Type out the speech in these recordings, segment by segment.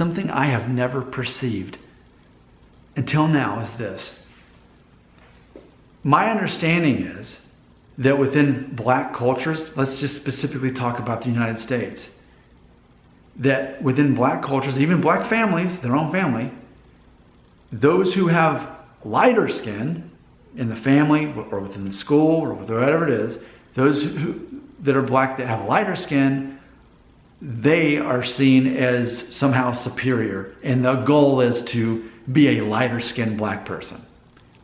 something I have never perceived until now is this. My understanding is that within black cultures, let's just specifically talk about the United States, that within black cultures, even black families, their own family, those who have lighter skin in the family or within the school or whatever it is, those that are black that have lighter skin, they are seen as somehow superior. And the goal is to be a lighter skinned black person.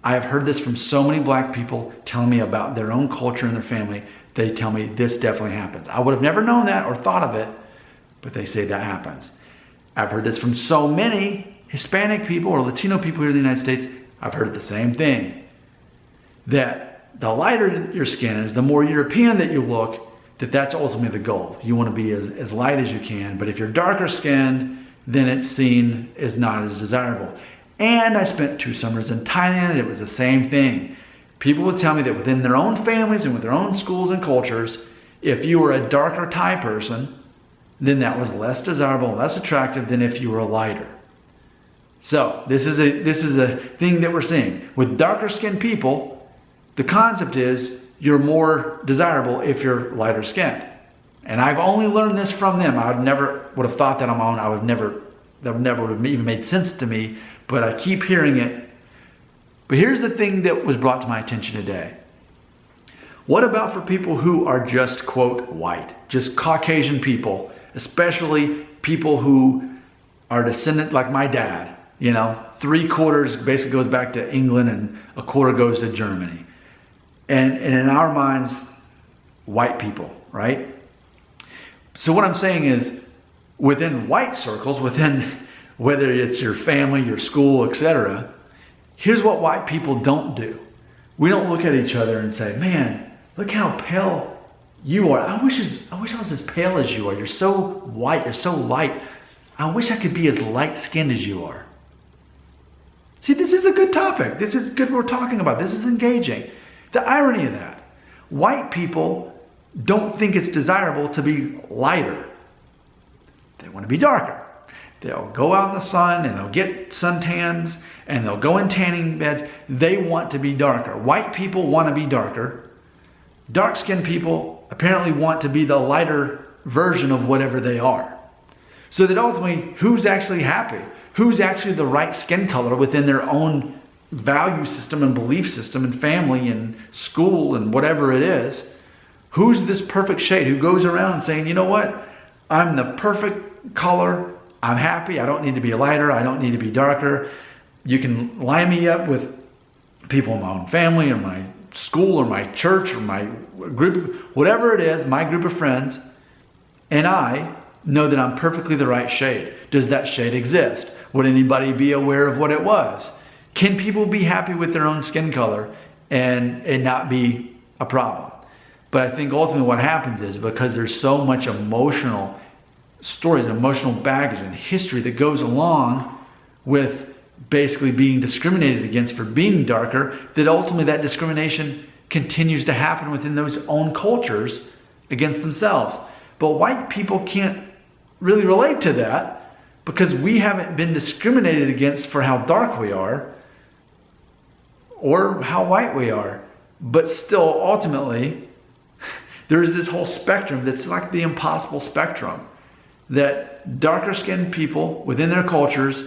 I have heard this from so many black people telling me about their own culture and their family. They tell me this definitely happens. I would have never known that or thought of it, but they say that happens. I've heard this from so many Hispanic people or Latino people here in the United States. I've heard the same thing. That the lighter your skin is, the more European that you look, that's ultimately the goal. You want to be as light as you can, but if you're darker skinned, then it's seen as not as desirable. And I spent 2 summers in Thailand, and it was the same thing. People would tell me that within their own families and with their own schools and cultures, if you were a darker Thai person, then that was less desirable, less attractive than if you were lighter. So this is a thing that we're seeing. With darker skinned people, the concept is you're more desirable if you're lighter skinned. And I've only learned this from them. I would have thought that on my own. That never would have even made sense to me, but I keep hearing it. But here's the thing that was brought to my attention today. What about for people who are just, quote, white, just Caucasian people, especially people who are descendant like my dad, 3/4 basically goes back to England and 1/4 goes to Germany. And in our minds, white people, right? So what I'm saying is, within white circles, within whether it's your family, your school, etc., here's what white people don't do. We don't look at each other and say, man, look how pale you are. I wish I was as pale as you are. You're so white, you're so light. I wish I could be as light-skinned as you are. See, this is a good topic. This is good we're talking about. This is engaging. The irony of that, white people don't think it's desirable to be lighter. They want to be darker. They'll go out in the sun and they'll get suntans and they'll go in tanning beds. They want to be darker. White people want to be darker. Dark-skinned people apparently want to be the lighter version of whatever they are. So that ultimately, who's actually happy? Who's actually the right skin color within their own value system and belief system and family and school and whatever it is? Who's this perfect shade who goes around saying, you know what? I'm the perfect color. I'm happy. I don't need to be lighter. I don't need to be darker. You can line me up with people in my own family or my school or my church or my group, whatever it is, my group of friends, and I know that I'm perfectly the right shade. Does that shade exist? Would anybody be aware of what it was? Can people be happy with their own skin color and not be a problem? But I think ultimately what happens is, because there's so much emotional stories, emotional baggage and history that goes along with basically being discriminated against for being darker, that ultimately that discrimination continues to happen within those own cultures against themselves. But white people can't really relate to that because we haven't been discriminated against for how dark we are or how white we are. But still, ultimately, there's this whole spectrum that's like the impossible spectrum, that darker skinned people within their cultures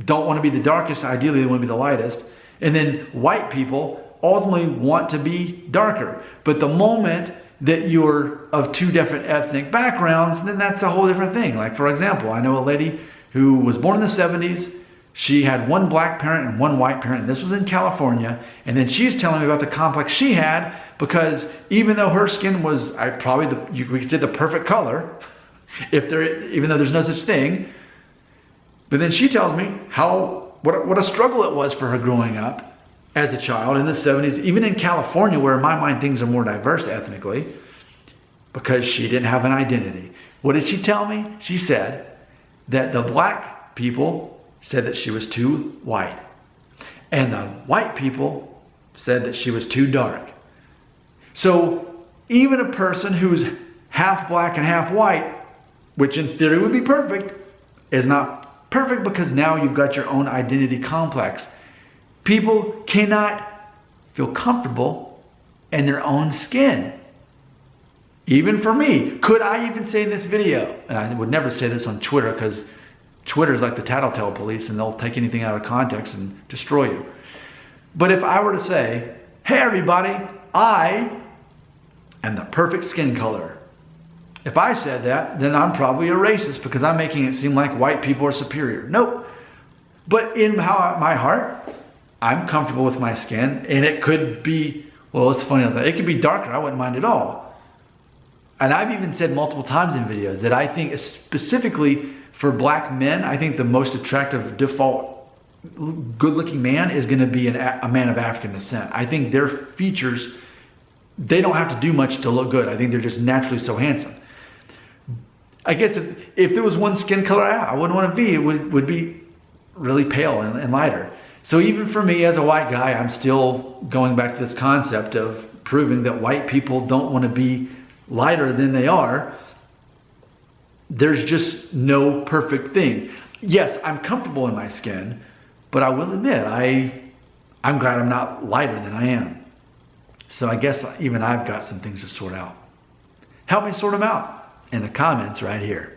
don't want to be the darkest. Ideally, they want to be the lightest. And then white people ultimately want to be darker. But the moment that you're of 2 different ethnic backgrounds, then that's a whole different thing. Like, for example, I know a lady who was born in the 70s. She had 1 black parent and 1 white parent. And this was in California. And then she's telling me about the complex she had, because even though her skin was we could say the perfect color, even though there's no such thing. But then she tells me what a struggle it was for her growing up as a child in the 70s, even in California, where in my mind things are more diverse ethnically, because she didn't have an identity. What did she tell me? She said that the black people said that she was too white, and the white people said that she was too dark. So even a person who's half black and half white, which in theory would be perfect, is not Perfect because now you've got your own identity complex. People cannot feel comfortable in their own skin. Even for me, could I even say in this video, and I would never say this on Twitter because Twitter is like the tattletale police and they'll take anything out of context and destroy you. But if I were to say, hey everybody, I am the perfect skin color. If I said that, then I'm probably a racist because I'm making it seem like white people are superior. Nope. But in my heart, I'm comfortable with my skin, and it could be, well, it's funny, it could be darker. I wouldn't mind at all. And I've even said multiple times in videos that I think specifically for black men, I think the most attractive default good-looking man is going to be a man of African descent. I think their features, they don't have to do much to look good. I think they're just naturally so handsome. I guess if there was one skin color I wouldn't want to be, it would be really pale and lighter. So even for me as a white guy, I'm still going back to this concept of proving that white people don't want to be lighter than they are. There's just no perfect thing. Yes, I'm comfortable in my skin, but I will admit, I'm glad I'm not lighter than I am. So I guess even I've got some things to sort out. Help me sort them out in the comments right here.